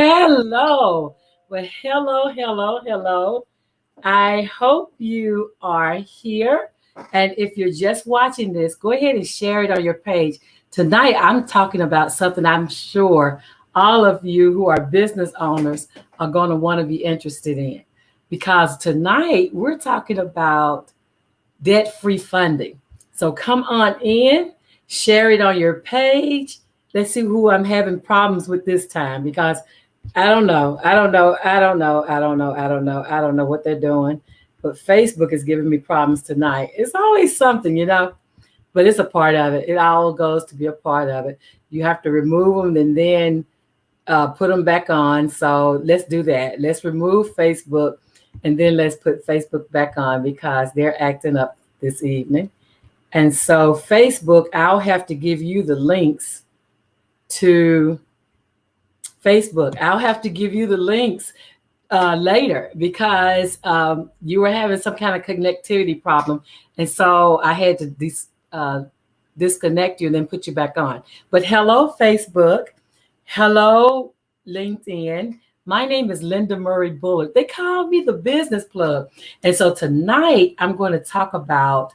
Hello. Well, hello. I hope you are here. And if you're just watching this, go ahead and share it on your page. Tonight, I'm talking about something I'm sure all of you who are business owners are going to want to be interested in. Because tonight, we're talking about debt-free funding. So come on in, share it on your page. Let's see who I'm having problems with this time because I don't know what they're doing. But Facebook is giving me problems tonight. It's always something, but it's a part of it. It all goes to be a part of it. You have to remove them and then put them back on. So let's do that. Let's remove Facebook and then let's put Facebook back on because they're acting up this evening. And so Facebook, I'll have to give you the links to Facebook. I'll have to give you the links later because you were having some kind of connectivity problem. And so I had to disconnect you and then put you back on. But hello, Facebook. Hello, LinkedIn. My name is Linda Murray Bullard. They call me the business plug. And so tonight I'm going to talk about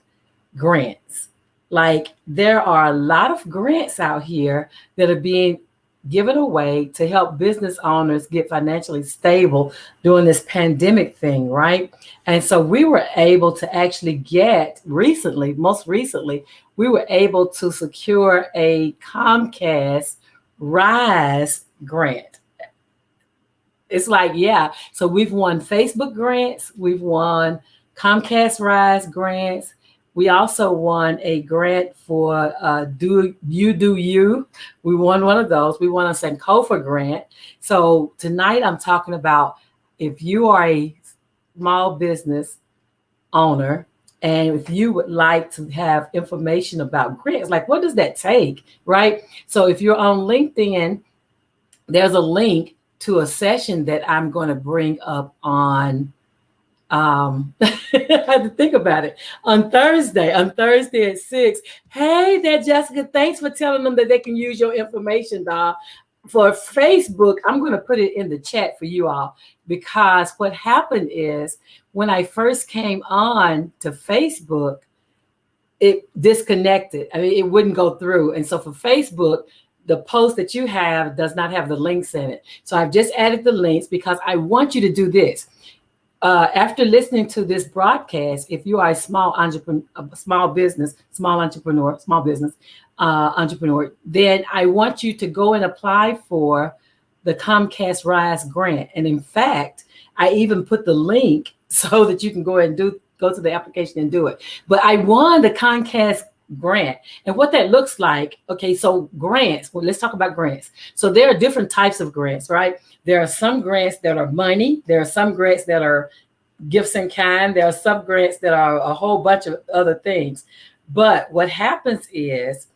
grants. Like there are a lot of grants out here that are being given away to help business owners get financially stable during this pandemic thing, right? And so we were able to actually get most recently, we were able to secure a Comcast Rise grant. It's like, yeah. So we've won Facebook grants. We've won Comcast Rise grants. We also won a grant for Do You. We won one of those. We won a Sankofa grant. So tonight I'm talking about if you are a small business owner and if you would like to have information about grants, like what does that take, right? So if you're on LinkedIn, there's a link to a session that I'm going to bring up on I had to think about it on Thursday at 6. Hey there, Jessica. Thanks for telling them that they can use your information, dog. For Facebook, I'm going to put it in the chat for you all because what happened is when I first came on to Facebook, it disconnected. I mean, it wouldn't go through. And so for Facebook, the post that you have does not have the links in it. So I've just added the links because I want you to do this. After listening to this broadcast, if you are a small business entrepreneur, then I want you to go and apply for the Comcast Rise grant. And in fact, I even put the link so that you can go and go to the application and do it. But I won the Comcast grant. And what that looks like, okay, so grants, well, let's talk about grants. So there are different types of grants, right? There are some grants that are money. There are some grants that are gifts in kind. There are some grants that are a whole bunch of other things. But what happens is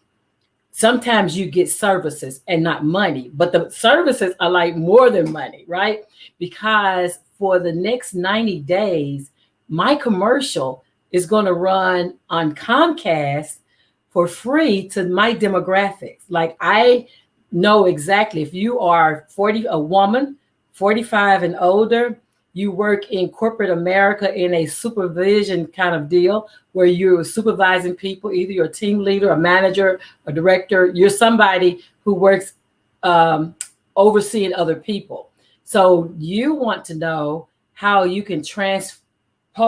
sometimes you get services and not money, but the services are like more than money, right? Because for the next 90 days, my commercial is going to run on Comcast for free to my demographics. Like I know exactly if you are a woman, 45 and older, you work in corporate America in a supervision kind of deal where you're supervising people, either you're a team leader, a manager, a director, you're somebody who works overseeing other people. So you want to know how you can transfer, I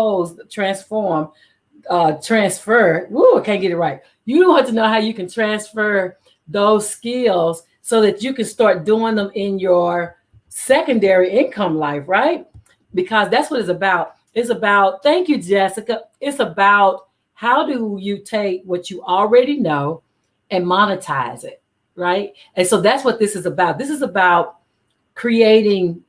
can't get it right. You want to know how you can transfer those skills so that you can start doing them in your secondary income life, right? Because that's what it's about. It's about, thank you, Jessica. It's about how do you take what you already know and monetize it, right? And so that's what this is about. This is about creating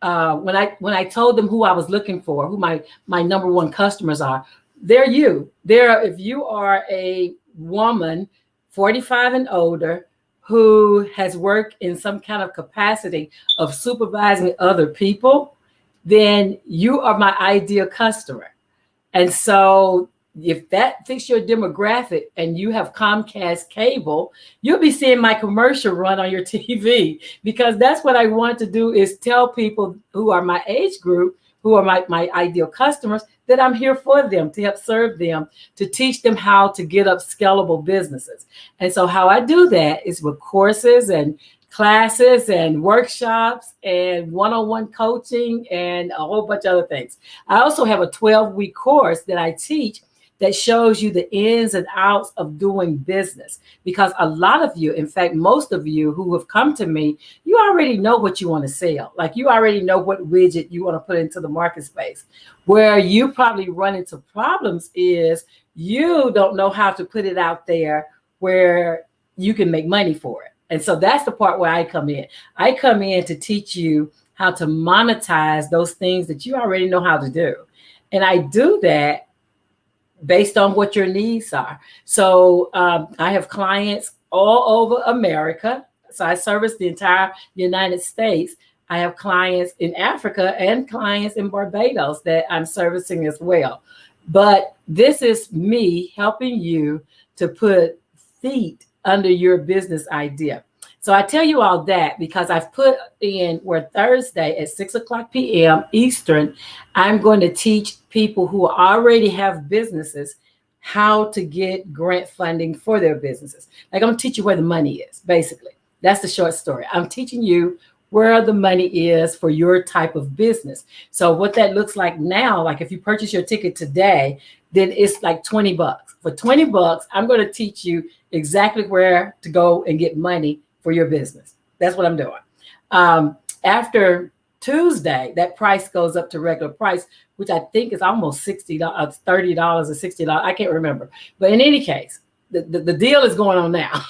when I told them who I was looking for, who my number one customers are, they're you. If you are a woman, 45 and older, who has worked in some kind of capacity of supervising other people, then you are my ideal customer. And so if that fits your demographic and you have Comcast cable, you'll be seeing my commercial run on your TV, because that's what I want to do, is tell people who are my age group, who are my ideal customers, that I'm here for them, to help serve them, to teach them how to get up scalable businesses. And so how I do that is with courses and classes and workshops and one-on-one coaching and a whole bunch of other things. I also have a 12-week course that I teach that shows you the ins and outs of doing business. Because a lot of you, in fact, most of you who have come to me, you already know what you want to sell. Like, you already know what widget you want to put into the market space. Where you probably run into problems is you don't know how to put it out there where you can make money for it. And so that's the part where I come in. I come in to teach you how to monetize those things that you already know how to do. And I do that based on what your needs are. So I have clients all over America. So I service the entire United States. I have clients in Africa and clients in Barbados that I'm servicing as well. But this is me helping you to put feet under your business idea. So I tell you all that because I've put in where Thursday at 6:00 p.m. Eastern, I'm going to teach people who already have businesses how to get grant funding for their businesses. Like, I'm going to teach you where the money is, basically. That's the short story. I'm teaching you where the money is for your type of business. So what that looks like now, like if you purchase your ticket today, then it's like $20. For $20, I'm going to teach you exactly where to go and get money for your business. That's what I'm doing. After Tuesday, that price goes up to regular price, which I think is almost $30 or $60. I can't remember. But in any case, the deal is going on now.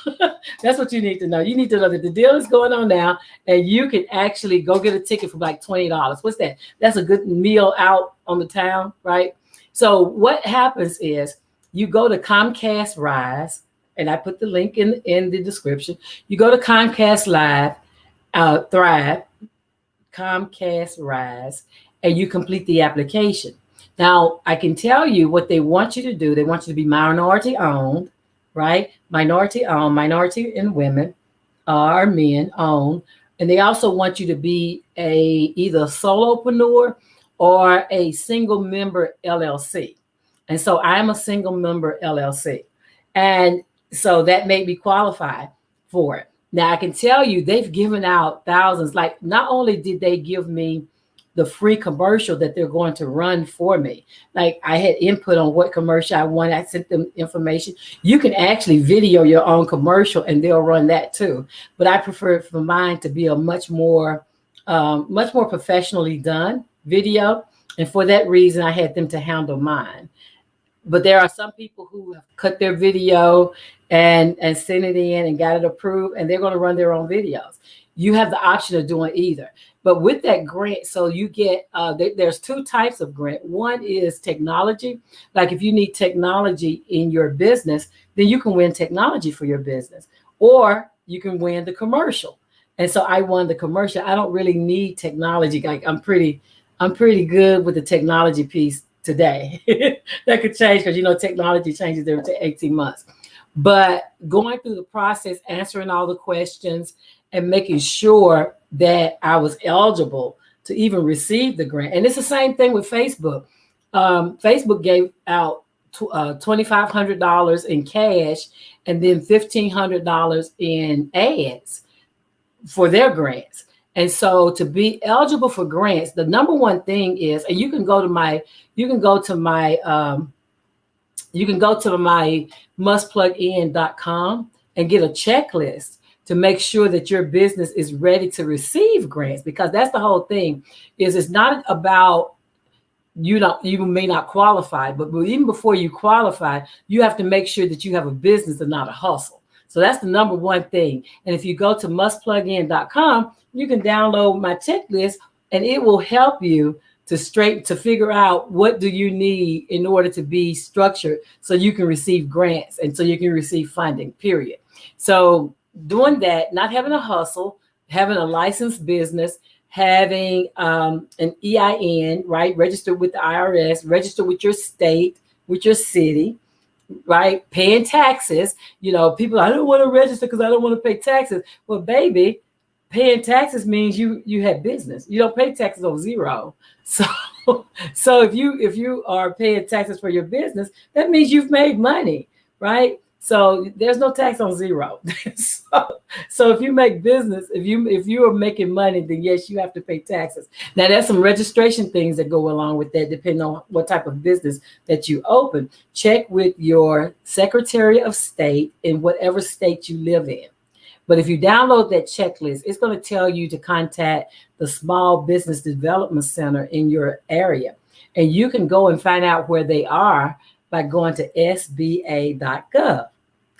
That's what you need to know. You need to know that the deal is going on now, and you can actually go get a ticket for like $20. What's that? That's a good meal out on the town, right? So what happens is you go to Comcast Rise, and I put the link in the description. You go to Comcast Live, Thrive, Comcast Rise, and you complete the application. Now, I can tell you what they want you to do. They want you to be minority owned, right? Minority owned, minority and women or men owned. And they also want you to be either a solopreneur or a single member LLC. And so I'm a single member LLC. And so that made me qualify for it. Now I can tell you they've given out thousands. Like, not only did they give me the free commercial that they're going to run for me, like I had input on what commercial I want. I sent them information. You can actually video your own commercial and they'll run that too. But I prefer for mine to be a much more professionally done video. And for that reason, I had them to handle mine. But there are some people who have cut their video and sent it in and got it approved, and they're going to run their own videos. You have the option of doing either. But with that grant, so you get, there's two types of grant. One is technology. Like if you need technology in your business, then you can win technology for your business. Or you can win the commercial. And so I won the commercial. I don't really need technology. Like I'm pretty good with the technology piece today. That could change because, technology changes every 18 months. But going through the process, answering all the questions and making sure that I was eligible to even receive the grant. And it's the same thing with Facebook. Facebook gave out $2,500 in cash and then $1,500 in ads for their grants. And so to be eligible for grants, the number one thing is, and you can go to my mustplugin.com and get a checklist to make sure that your business is ready to receive grants, because that's the whole thing. Is it's not about you may not qualify, but even before you qualify, you have to make sure that you have a business and not a hustle. So that's the number one thing. And if you go to mustplugin.com, you can download my checklist and it will help you to figure out what do you need in order to be structured so you can receive grants and so you can receive funding, period. So doing that, not having a hustle, having a licensed business, having an EIN, right? Registered with the IRS, registered with your state, with your city, right? Paying taxes. You know, people, I don't want to register because I don't want to pay taxes. Well, baby, paying taxes means you have business. You don't pay taxes on zero. So so if you are paying taxes for your business, that means you've made money, right? So there's no tax on zero. So if you make business, if you are making money, then yes, you have to pay taxes. Now there's some registration things that go along with that, depending on what type of business that you open. Check with your Secretary of State in whatever state you live in. But if you download that checklist, it's going to tell you to contact the Small Business Development Center in your area. And you can go and find out where they are by going to sba.gov.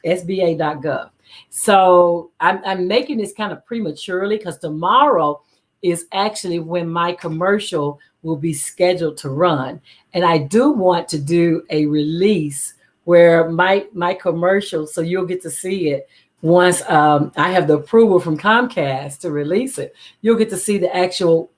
sba.gov. So I'm making this kind of prematurely because tomorrow is actually when my commercial will be scheduled to run. And I do want to do a release where my commercial, so you'll get to see it once I have the approval from Comcast to release it. You'll get to see the actual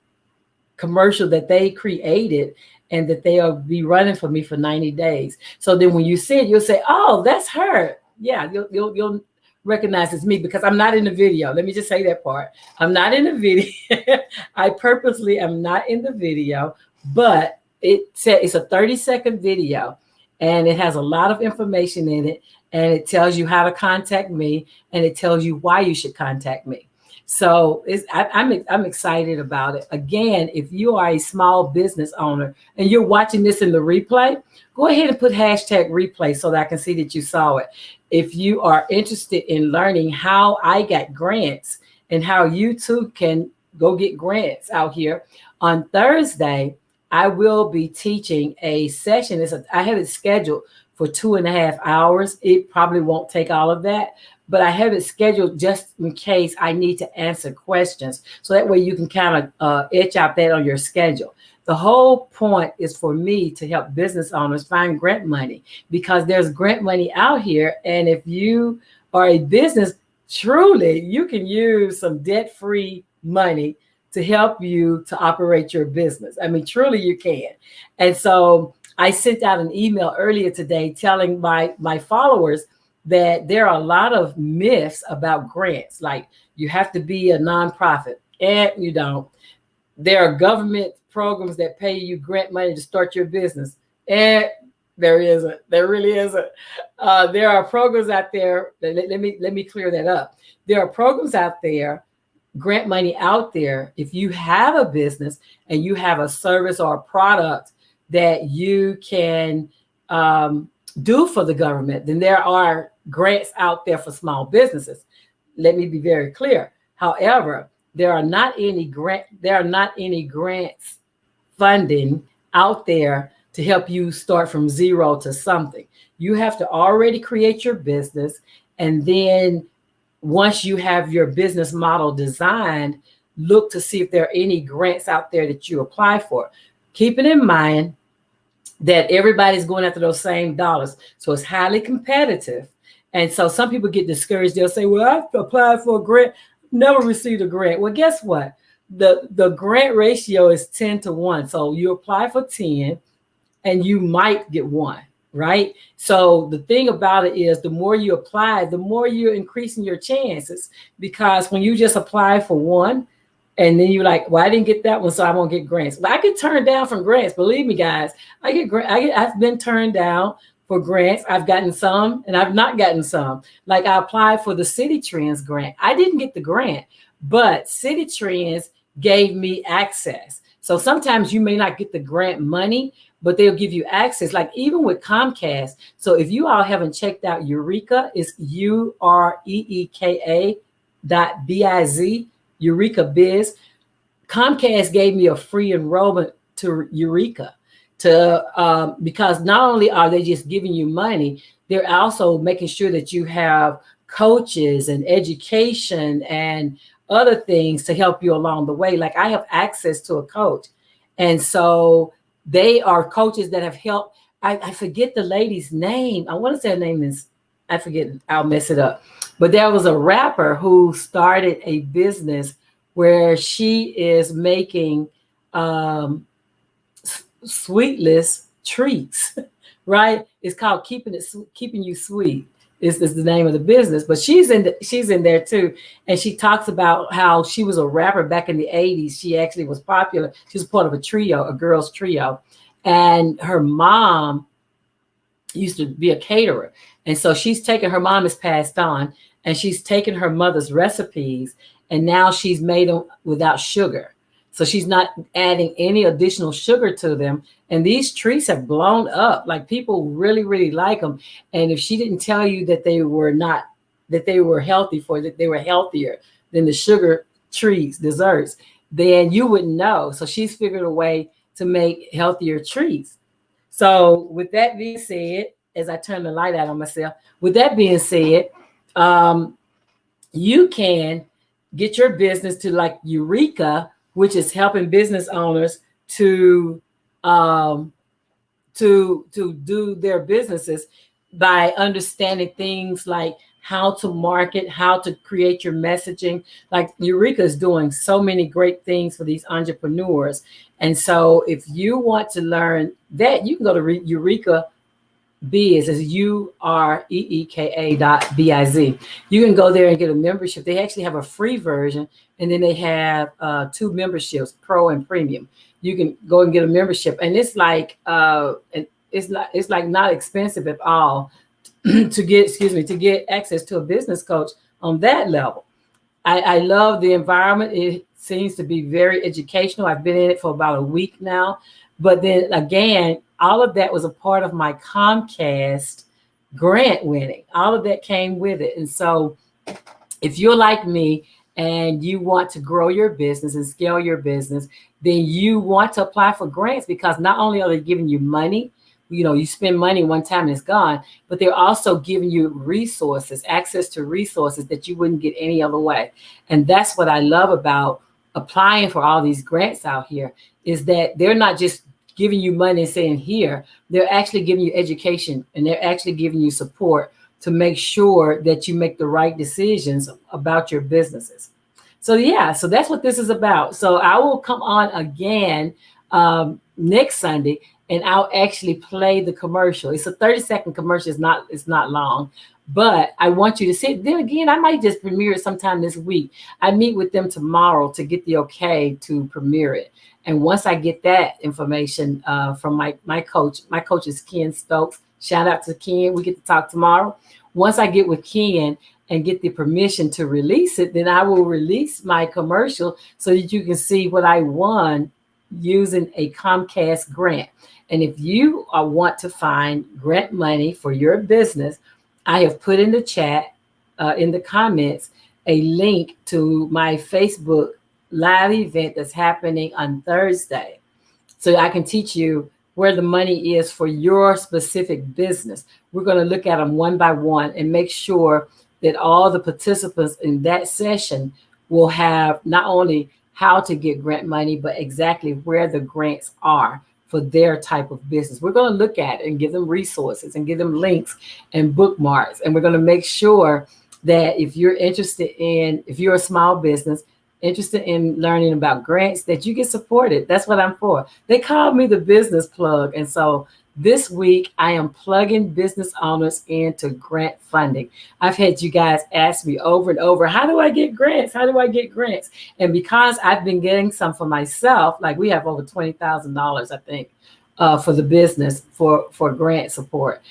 commercial that they created and that they'll be running for me for 90 days. So then when you see it, you'll say, oh, that's her. Yeah, you'll recognize it's me because I'm not in the video. Let me just say that part. I'm not in the video. I purposely am not in the video, but it's a 30-second video and it has a lot of information in it. And it tells you how to contact me, and it tells you why you should contact me. So I'm excited about it. Again, if you are a small business owner and you're watching this in the replay, go ahead and put hashtag replay so that I can see that you saw it. If you are interested in learning how I got grants and how you too can go get grants out here, on Thursday, I will be teaching a session. I have it scheduled for 2.5 hours. It probably won't take all of that, but I have it scheduled just in case I need to answer questions. So that way you can kind of etch out that on your schedule. The whole point is for me to help business owners find grant money because there's grant money out here. And if you are a business, truly, you can use some debt-free money to help you to operate your business. I mean, truly you can. And so I sent out an email earlier today telling my followers that there are a lot of myths about grants. Like you have to be a nonprofit, and you don't. There are government programs that pay you grant money to start your business, and there isn't. There really isn't. There are programs out there. Let me clear that up. There are programs out there, grant money out there. If you have a business and you have a service or a product that you can do for the government, then there are grants out there for small businesses. Let me be very clear. However, there are not any grants funding out there to help you start from zero to something. You have to already create your business, and then once you have your business model designed, look to see if there are any grants out there that you apply for. Keeping in mind that everybody's going after those same dollars. So it's highly competitive. And so some people get discouraged. They'll say, well, I applied for a grant, never received a grant. Well, guess what? The grant ratio is 10-1. So you apply for 10 and you might get 1, right? So the thing about it is the more you apply, the more you're increasing your chances, because when you just apply for 1, and then you're like, well, I didn't get that one, so I won't get grants. But I get turned down from grants. Believe me, guys, I've been turned down for grants. I've gotten some and I've not gotten some. Like I applied for the City Trends grant. I didn't get the grant, but City Trends gave me access. So sometimes you may not get the grant money, but they'll give you access. Like even with Comcast. So if you all haven't checked out Ureeka, it's Ureeka.biz. Ureeka Biz. Comcast gave me a free enrollment to Ureeka because not only are they just giving you money, they're also making sure that you have coaches and education and other things to help you along the way. Like I have access to a coach. And so they are coaches that have helped. I forget the lady's name. I want to say her name is, I forget, I'll mess it up. But there was a rapper who started a business where she is making sweetless treats right? It's called keeping you sweet. Is the name of the business, but she's in there too, and she talks about how she was a rapper back in the 80s. She actually was popular. She was part of a trio, a girls trio, and her mom used to be a caterer. And so her mom has passed on, and she's taken her mother's recipes, and now she's made them without sugar. So she's not adding any additional sugar to them. And these treats have blown up. Like people really, really like them. And if she didn't tell you that they were not, that they were healthy for, that they were healthier than the sugar treats, desserts, then you wouldn't know. So she's figured a way to make healthier treats. So with that being said, as I turn the light out on myself, with that being said, um, you can get your business to like Ureeka, which is helping business owners to um, to do their businesses by understanding things like how to market, how to create your messaging. Like Eureka is doing so many great things for these entrepreneurs. And so if you want to learn that, you can go to Eureka Biz, is Ureeka.biz. You can go there and get a membership. They actually have a free version, and then they have two memberships, pro and premium. You can go and get a membership, and it's like not expensive at all to get access to a business coach on that level. I love the environment. It seems to be very educational. I've been in it for about a week now. But then again, all of that was a part of my Comcast grant winning. All of that came with it. And so if you're like me and you want to grow your business and scale your business, then you want to apply for grants, because not only are they giving you money, you spend money one time and it's gone, but they're also giving you resources, access to resources that you wouldn't get any other way. And that's what I love about applying for all these grants out here, is that they're not just giving you money and saying here, they're actually giving you education, and they're actually giving you support to make sure that you make the right decisions about your businesses. So yeah, so that's what this is about. So I will come on again next Sunday, and I'll actually play the commercial. It's a 30-second commercial. It's not long, but I want you to see it. Then again, I might just premiere it sometime this week. I meet with them tomorrow to get the okay to premiere it. And once I get that information from my coach is Ken Stokes. Shout out to Ken. We get to talk tomorrow. Once I get with Ken and get the permission to release it, then I will release my commercial so that you can see what I won using a Comcast grant. And if you want to find grant money for your business, I have put in the chat, in the comments, a link to my Facebook live event that's happening on Thursday. So I can teach you where the money is for your specific business. We're going to look at them one by one and make sure that all the participants in that session will have not only how to get grant money, but exactly where the grants are for their type of business. We're going to look at it and give them resources and give them links and bookmarks. And we're going to make sure that if you're a small business, interested in learning about grants, that you get supported. That's what I'm for. They call me the business plug. And so this week, I am plugging business owners into grant funding. I've had you guys ask me over and over, how do I get grants? How do I get grants? And because I've been getting some for myself, like we have over $20,000, I think, for the business for grant support.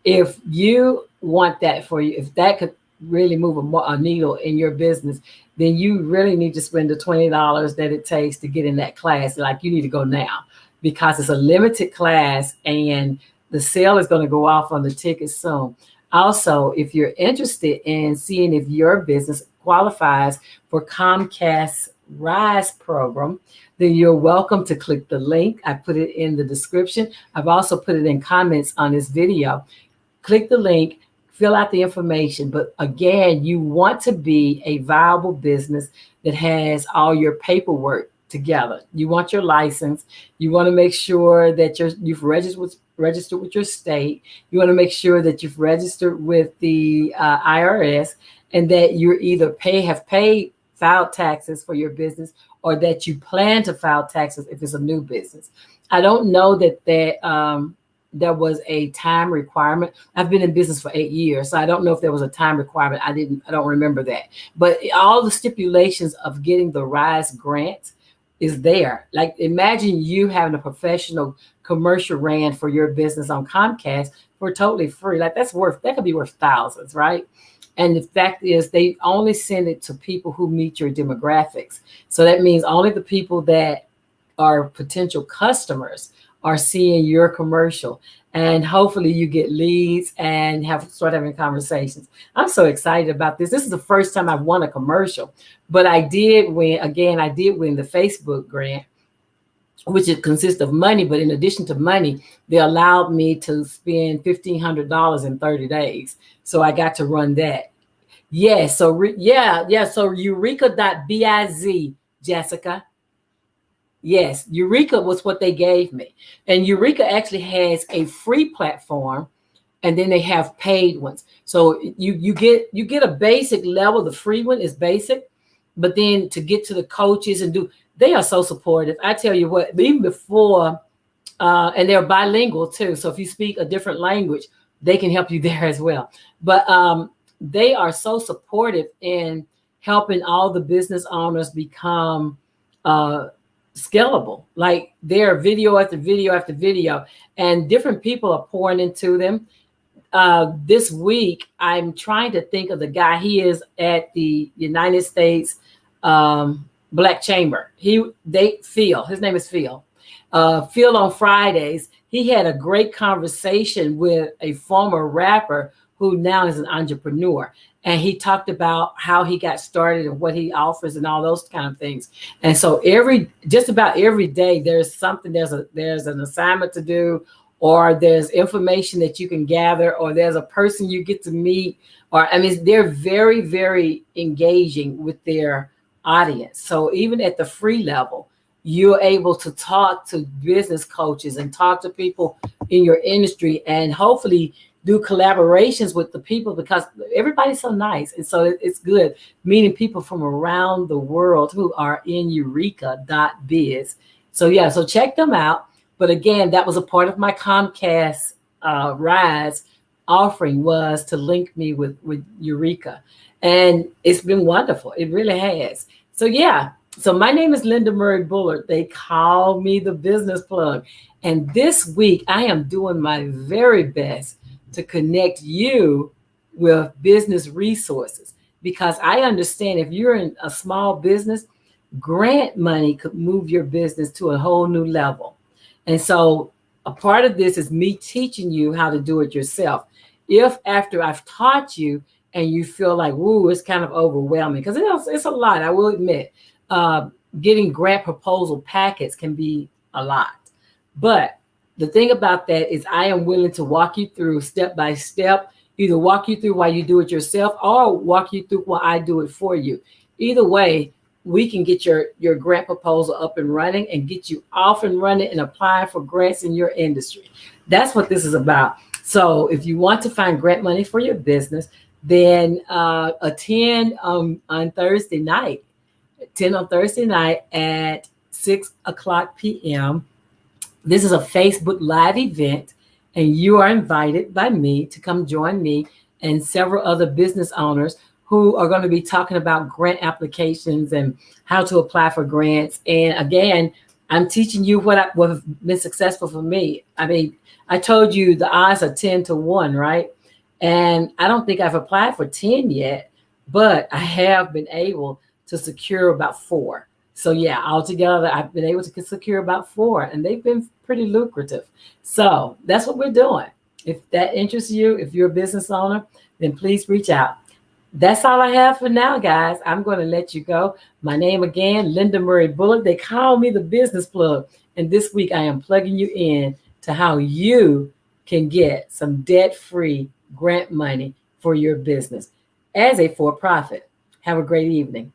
If you want that for you, if that could really move a needle in your business, then you really need to spend the $20 that it takes to get in that class. Like you need to go now, because it's a limited class and the sale is going to go off on the ticket soon. Also, if you're interested in seeing if your business qualifies for Comcast Rise program, then you're welcome to click the link. I put it in the description. I've also put it in comments on this video. Click the link, fill out the information. But again, you want to be a viable business that has all your paperwork together. You want your license. You want to make sure that you've registered with your state. You want to make sure that you've registered with the IRS, and that you're either filed taxes for your business, or that you plan to file taxes if it's a new business. I don't know that there was a time requirement. I've been in business for 8 years, so I don't know if there was a time requirement. I don't remember that. But all the stipulations of getting the RISE grant is there. Like, imagine you having a professional commercial ran for your business on Comcast for totally free. Like, that could be worth thousands, right? And the fact is, they only send it to people who meet your demographics. So that means only the people that are potential customers are seeing your commercial. And hopefully you get leads and start having conversations. I'm so excited about this. This is the first time I've won a commercial, but I did win the Facebook grant, which it consists of money. But in addition to money, they allowed me to spend $1,500 in 30 days. So I got to run that. Yes. So So Ureeka.biz, Jessica. Yes, Ureeka was what they gave me. And Ureeka actually has a free platform, and then they have paid ones. So you get a basic level. The free one is basic, but then to get to the coaches they are so supportive. I tell you what, even before, and they're bilingual too. So if you speak a different language, they can help you there as well. But they are so supportive in helping all the business owners become scalable. Like, they're video after video after video, and different people are pouring into them. This week, I'm trying to think of the guy. He is at the United States Black Chamber. His name is Phil. Phil on Fridays, he had a great conversation with a former rapper who now is an entrepreneur. And he talked about how he got started and what he offers and all those kind of things. And so just about every day, there's something, there's an assignment to do, or there's information that you can gather, or there's a person you get to meet, they're very, very engaging with their audience. So even at the free level, you're able to talk to business coaches and talk to people in your industry, and hopefully do collaborations with the people, because everybody's so nice. And so it's good meeting people from around the world who are in Ureeka.biz. So check them out. But again, that was a part of my Comcast RISE offering, was to link me with Ureeka. And it's been wonderful. It really has. So my name is Linda Murray Bullard. They call me the business plug. And this week, I am doing my very best to connect you with business resources, because I understand if you're in a small business, grant money could move your business to a whole new level. And so a part of this is me teaching you how to do it yourself. If after I've taught you and you feel like, woo, it's kind of overwhelming, because it's a lot, I will admit, getting grant proposal packets can be a lot. But the thing about that is, I am willing to walk you through step by step, either walk you through while you do it yourself, or walk you through while I do it for you. Either way, we can get your grant proposal up and running and get you off and running and applying for grants in your industry. That's what this is about. So if you want to find grant money for your business, then attend on Thursday night. Attend on Thursday night at 6:00 p.m. This is a Facebook Live event, and you are invited by me to come join me and several other business owners who are going to be talking about grant applications and how to apply for grants. And again, I'm teaching you what have been successful for me. I told you the odds are 10-1, right? And I don't think I've applied for 10 yet, but I have been able to secure about 4. So altogether, I've been able to secure about 4, and they've been pretty lucrative. So that's what we're doing. If that interests you, if you're a business owner, then please reach out. That's all I have for now, guys. I'm going to let you go. My name again, Linda Murray Bullard. They call me the business plug. And this week I am plugging you in to how you can get some debt-free grant money for your business as a for-profit. Have a great evening.